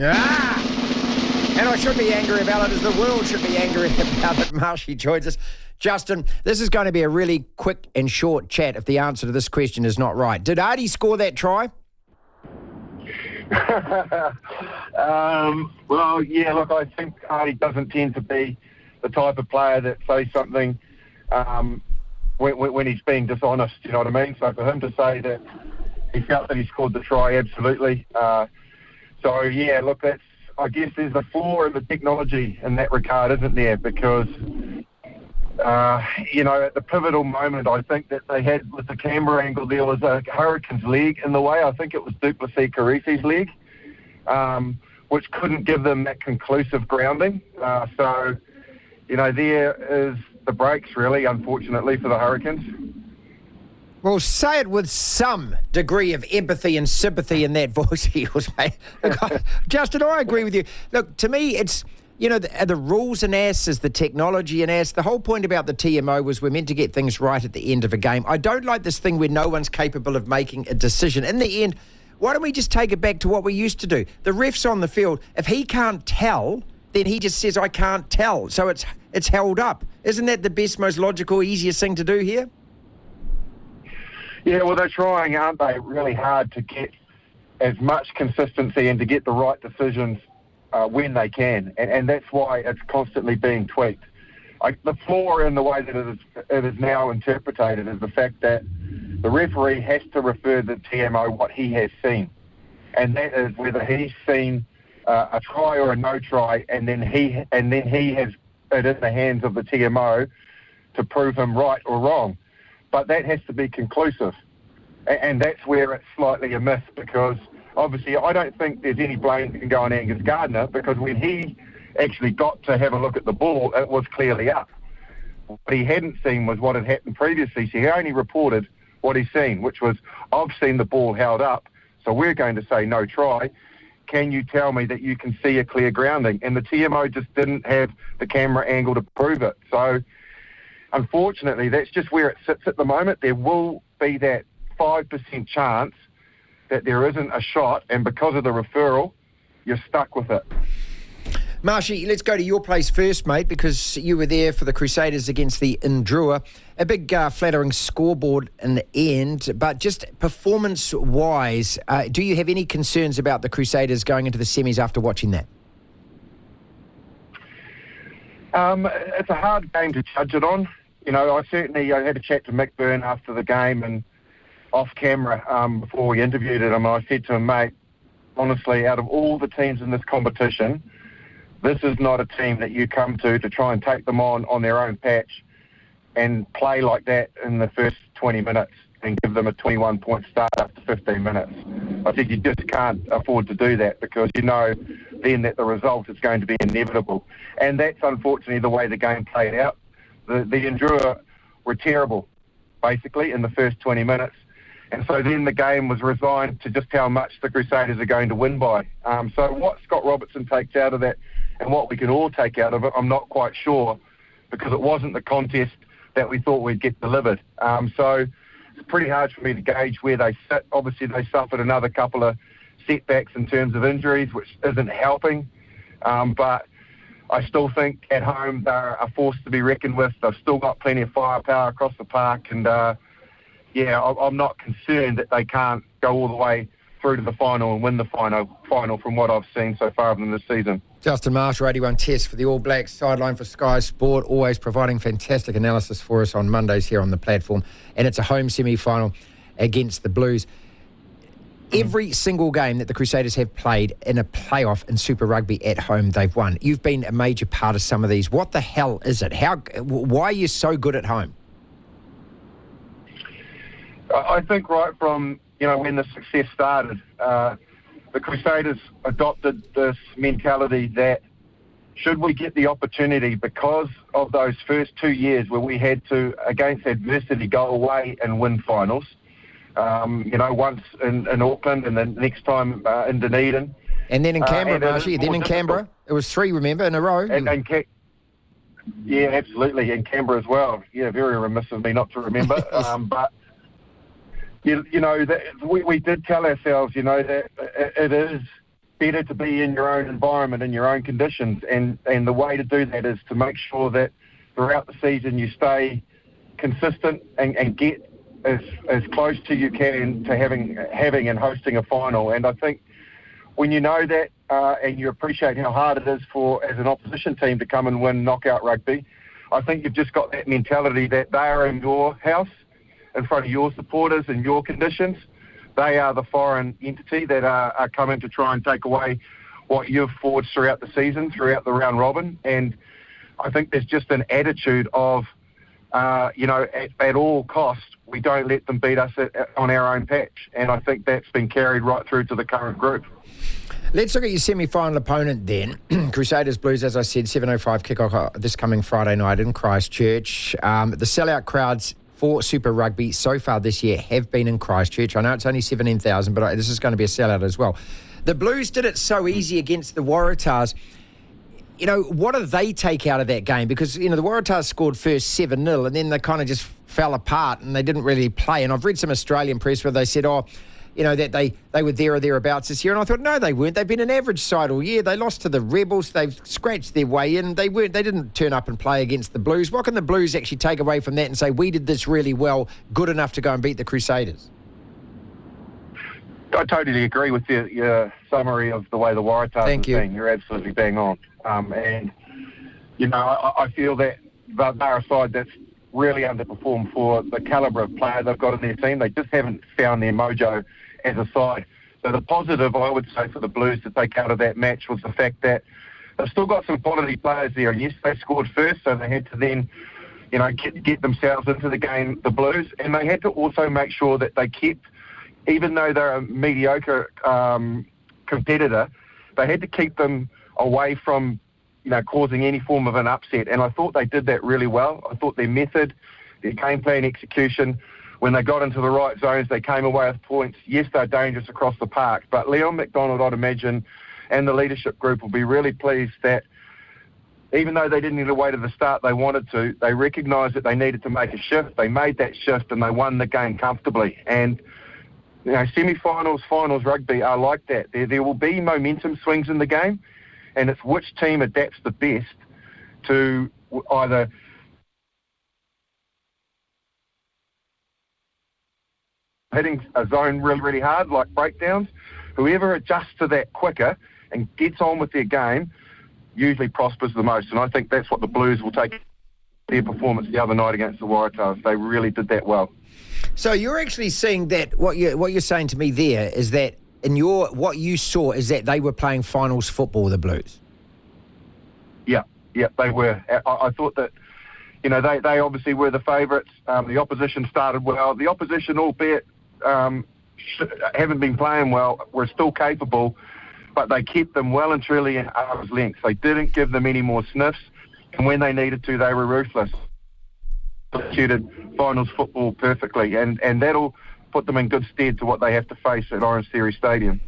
Ah! And I should be angry about it, as the world should be angry about it. Marshy joins us. Justin, this is going to be a really quick and short chat if the answer to this question is not right. Did Artie score that try? Well, yeah, look, I think Artie doesn't tend to be the type of player that says something when he's being dishonest, you know what I mean? So for him to say that he felt that he scored the try, absolutely. So, yeah, look, I guess there's a flaw in the technology in that regard, isn't there? Because, at the pivotal moment, I think that they had, with the camera angle, there was a Hurricanes leg in the way. I think it was Duplessis Carisi's leg, which couldn't give them that conclusive grounding. So, there is the breaks, really, unfortunately, for the Hurricanes. Well, say it with some degree of empathy and sympathy in that voice of yours, mate. Look, Justin, I agree with you. Look, to me, it's, the rules an ass is the technology an ass. The whole point about the TMO was we're meant to get things right at the end of a game. I don't like this thing where no one's capable of making a decision. In the end, why don't we just take it back to what we used to do? The ref's on the field. If he can't tell, then he just says, I can't tell. So it's held up. Isn't that the best, most logical, easiest thing to do here? Yeah, well, they're trying, aren't they, really hard to get as much consistency and to get the right decisions when they can. And that's why it's constantly being tweaked. The flaw in the way that it is now interpreted is the fact that the referee has to refer the TMO what he has seen. And that is whether he's seen a try or a no try, and then he has it in the hands of the TMO to prove him right or wrong. But that has to be conclusive. And that's where it's slightly amiss, because obviously I don't think there's any blame that can go on Angus Gardner, because when he actually got to have a look at the ball, it was clearly up. What he hadn't seen was what had happened previously. So he only reported what he's seen, which was, I've seen the ball held up, so we're going to say no try. Can you tell me that you can see a clear grounding? And the TMO just didn't have the camera angle to prove it. So unfortunately, that's just where it sits at the moment. There will be that 5% chance that there isn't a shot, and because of the referral, you're stuck with it. Marshy, let's go to your place first, mate, because you were there for the Crusaders against the Indrua. A big flattering scoreboard in the end, but just performance-wise, do you have any concerns about the Crusaders going into the semis after watching that? It's a hard game to judge it on. I had a chat to Mick Byrne after the game and off camera before we interviewed him. I said to him, mate, honestly, out of all the teams in this competition, this is not a team that you come to try and take them on their own patch and play like that in the first 20 minutes and give them a 21-point start after 15 minutes. I said you just can't afford to do that, because you know then that the result is going to be inevitable. And that's unfortunately the way the game played out. The Indrua were terrible, basically, in the first 20 minutes. And so then the game was resigned to just how much the Crusaders are going to win by. So what Scott Robertson takes out of that and what we can all take out of it, I'm not quite sure, because it wasn't the contest that we thought we'd get delivered. So it's pretty hard for me to gauge where they sit. Obviously, they suffered another couple of setbacks in terms of injuries, which isn't helping. But I still think at home they're a force to be reckoned with. They've still got plenty of firepower across the park. And, I'm not concerned that they can't go all the way through to the final and win the final from what I've seen so far of them this season. Justin Marshall, 81 Test for the All Blacks, sideline for Sky Sport, always providing fantastic analysis for us on Mondays here on the platform. And it's a home semi-final against the Blues. Every single game that the Crusaders have played in a playoff in Super Rugby at home, they've won. You've been a major part of some of these. What the hell is it? Why are you so good at home? I think right from, when the success started, the Crusaders adopted this mentality that should we get the opportunity, because of those first 2 years where we had to, against adversity, go away and win finals, once in Auckland and then next time in Dunedin. And then in Canberra, Marshy, then in Canberra. It was 3, remember, in a row. Yeah, absolutely, in Canberra as well. Yeah, very remiss of me not to remember. But we did tell ourselves, that it is better to be in your own environment, in your own conditions. And the way to do that is to make sure that throughout the season you stay consistent and get as close to you can to having and hosting a final. And I think when you know that and you appreciate how hard it is as an opposition team to come and win knockout rugby, I think you've just got that mentality that they are in your house, in front of your supporters and your conditions. They are the foreign entity that are coming to try and take away what you've forged throughout the season, throughout the round robin. And I think there's just an attitude of, at all costs, we don't let them beat us on our own patch. And I think that's been carried right through to the current group. Let's look at your semi-final opponent then. Crusaders Blues, as I said, 7:05 kickoff this coming Friday night in Christchurch. The sellout crowds for Super Rugby so far this year have been in Christchurch. I know it's only 17,000, but this is going to be a sellout as well. The Blues did it so easy against the Waratahs. What do they take out of that game? Because, the Waratahs scored first 7-0 and then they kind of just fell apart and they didn't really play. And I've read some Australian press where they said, that they were there or thereabouts this year. And I thought, no, they weren't. They've been an average side all year. They lost to the Rebels. They've scratched their way in. They didn't turn up and play against the Blues. What can the Blues actually take away from that and say, we did this really well, good enough to go and beat the Crusaders? I totally agree with your summary of the way the Waratahs have been. You're absolutely bang on. I feel that they're a side that's really underperformed for the calibre of player they've got in their team. They just haven't found their mojo as a side. So the positive, I would say, for the Blues to take out of that match was the fact that they've still got some quality players there. And yes, they scored first, so they had to then, get themselves into the game, the Blues. And they had to also make sure that they kept, even though they're a mediocre competitor, they had to keep them away from, causing any form of an upset. And I thought they did that really well. I thought their method, their game plan execution, when they got into the right zones, they came away with points. Yes, they're dangerous across the park, but Leon McDonald, I'd imagine, and the leadership group will be really pleased that even though they didn't get away to the start they wanted to, they recognised that they needed to make a shift. They made that shift and they won the game comfortably. And semi-finals, finals rugby are like that. There will be momentum swings in the game, and it's which team adapts the best to either hitting a zone really, really hard, like breakdowns. Whoever adjusts to that quicker and gets on with their game usually prospers the most. And I think that's what the Blues will take their performance the other night against the Waratahs. They really did that well. So you're actually seeing that what you're saying to me there is that what you saw is that they were playing finals football, the Blues. Yeah, they were. I thought that, they obviously were the favourites. The opposition started well. The opposition, albeit haven't been playing well, were still capable, but they kept them well and truly in arm's length. They didn't give them any more sniffs, and when they needed to, they were ruthless. Executed finals football perfectly, and that'll put them in good stead to what they have to face at Orange Theory Stadium.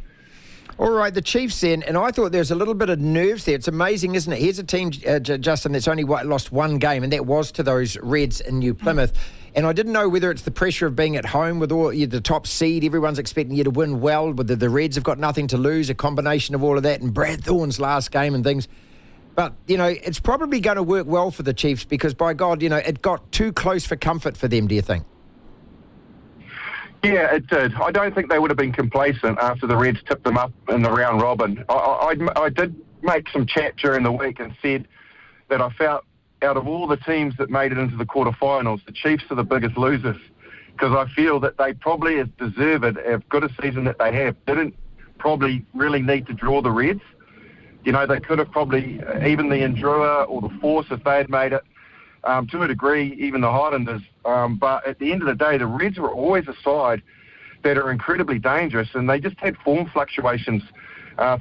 All right, the Chiefs then, and I thought there's a little bit of nerves there. It's amazing, isn't it? Here's a team, Justin, that's only lost one game, and that was to those Reds in New Plymouth. And I didn't know whether it's the pressure of being at home with all the top seed. Everyone's expecting you to win well. But the Reds have got nothing to lose, a combination of all of that, and Brad Thorne's last game and things. But, it's probably going to work well for the Chiefs because, by God, it got too close for comfort for them, do you think? Yeah, it did. I don't think they would have been complacent after the Reds tipped them up in the round robin. I did make some chat during the week and said that I felt out of all the teams that made it into the quarterfinals, the Chiefs are the biggest losers because I feel that they probably, as deserved, as good a season that they have, didn't probably really need to draw the Reds. They could have probably, even the Indrua or the Force, if they had made it, to a degree, even the Highlanders. But at the end of the day, the Reds were always a side that are incredibly dangerous, and they just had form fluctuations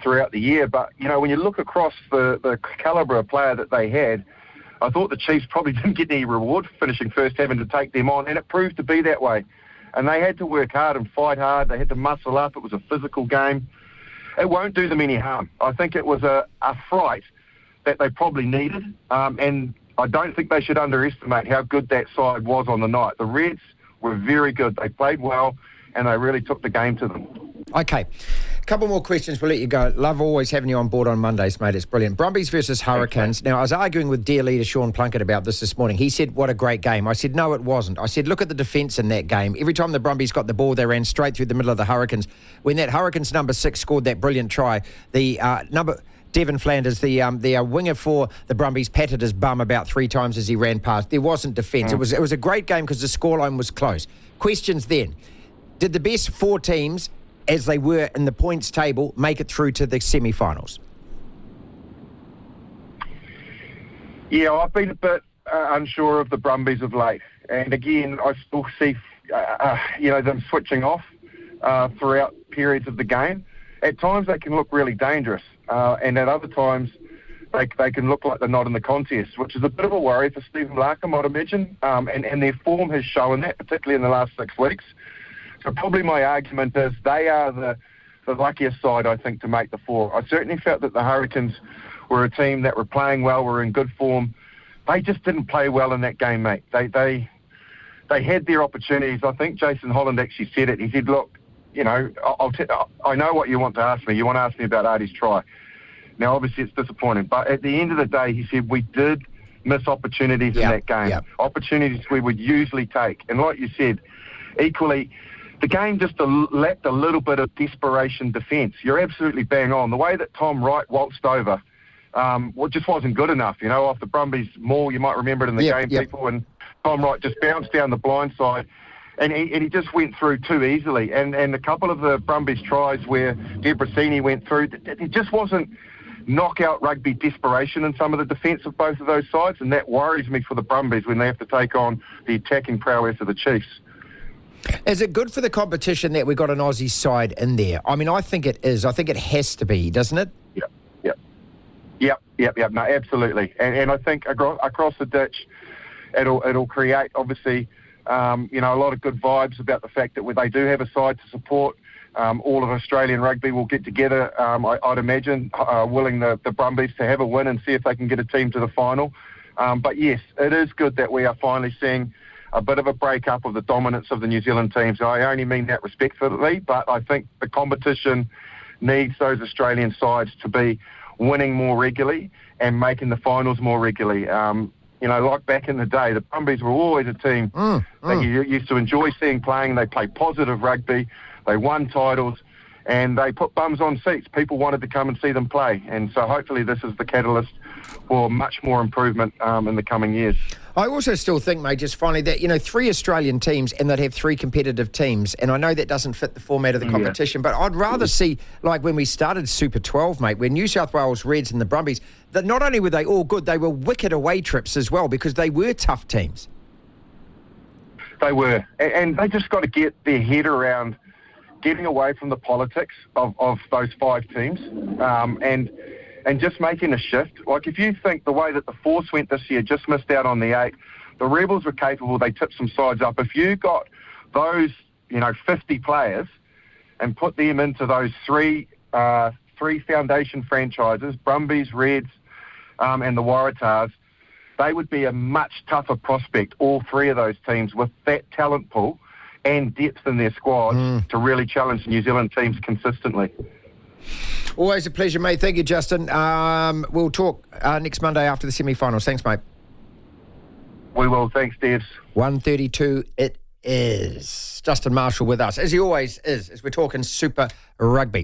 throughout the year. But, when you look across the calibre of player that they had, I thought the Chiefs probably didn't get any reward for finishing first, having to take them on, and it proved to be that way. And they had to work hard and fight hard. They had to muscle up. It was a physical game. It won't do them any harm. I think it was a fright that they probably needed, and I don't think they should underestimate how good that side was on the night. The Reds were very good. They played well, and they really took the game to them. Okay. Couple more questions. We'll let you go. Love always having you on board on Mondays, mate. It's brilliant. Brumbies versus Hurricanes. Now, I was arguing with dear leader Sean Plunket about this morning. He said, what a great game. I said, no, it wasn't. I said, look at the defence in that game. Every time the Brumbies got the ball, they ran straight through the middle of the Hurricanes. When that Hurricanes number 6 scored that brilliant try, the Devin Flanders, the winger for the Brumbies, patted his bum about 3 times as he ran past. There wasn't defence. It was a great game because the scoreline was close. Questions then. Did the best 4 teams, as they were in the points table, make it through to the semi-finals? Yeah, I've been a bit unsure of the Brumbies of late. And again, I still see, them switching off throughout periods of the game. At times they can look really dangerous. And at other times they can look like they're not in the contest, which is a bit of a worry for Stephen Larkham, I'd imagine. And their form has shown that, particularly in the last 6 weeks. So probably my argument is they are the luckiest side, I think, to make the 4. I certainly felt that the Hurricanes were a team that were playing well, were in good form. They just didn't play well in that game, mate. They had their opportunities. I think Jason Holland actually said it. He said, look, I know what you want to ask me. You want to ask me about Artie's try. Now, obviously, it's disappointing. But at the end of the day, he said, we did miss opportunities in that game. Opportunities we would usually take. And like you said, equally, the game just lacked a little bit of desperation defence. You're absolutely bang on. The way that Tom Wright waltzed over just wasn't good enough. Off the Brumbies maul, you might remember it in the game, people, and Tom Wright just bounced down the blind side, and he just went through too easily. And a couple of the Brumbies tries where Debrasini went through, it just wasn't knockout rugby desperation in some of the defence of both of those sides, and that worries me for the Brumbies when they have to take on the attacking prowess of the Chiefs. Is it good for the competition that we've got an Aussie side in there? I mean, I think it is. I think it has to be, doesn't it? Yep. No, absolutely. And I think across the ditch, it'll create, obviously, a lot of good vibes about the fact that they do have a side to support. All of Australian rugby will get together, I'd imagine, willing the Brumbies to have a win and see if they can get a team to the final. But yes, it is good that we are finally seeing a bit of a break-up of the dominance of the New Zealand teams. I only mean that respectfully, but I think the competition needs those Australian sides to be winning more regularly and making the finals more regularly. Like back in the day, the Brumbies were always a team that you used to enjoy seeing playing. They played positive rugby, they won titles, and they put bums on seats. People wanted to come and see them play. And so hopefully this is the catalyst for much more improvement in the coming years. I also still think, mate, just finally, that, 3 Australian teams and they'd have 3 competitive teams. And I know that doesn't fit the format of the competition, but I'd rather see, like when we started Super 12, mate, where New South Wales Reds and the Brumbies, that not only were they all good, they were wicked away trips as well because they were tough teams. They were. And they just got to get their head around getting away from the politics of those 5 teams and just making a shift. Like, if you think the way that the Force went this year, just missed out on the 8, the Rebels were capable, they tipped some sides up. If you got those, 50 players and put them into those three foundation franchises, Brumbies, Reds, and the Waratahs, they would be a much tougher prospect, all 3 of those teams, with that talent pool and depth in their squads to really challenge New Zealand teams consistently. Always a pleasure, mate. Thank you, Justin. We'll talk next Monday after the semi-finals. Thanks, mate. We will. Thanks, Devs. 1:32 it is. Justin Marshall with us, as he always is, as we're talking Super Rugby.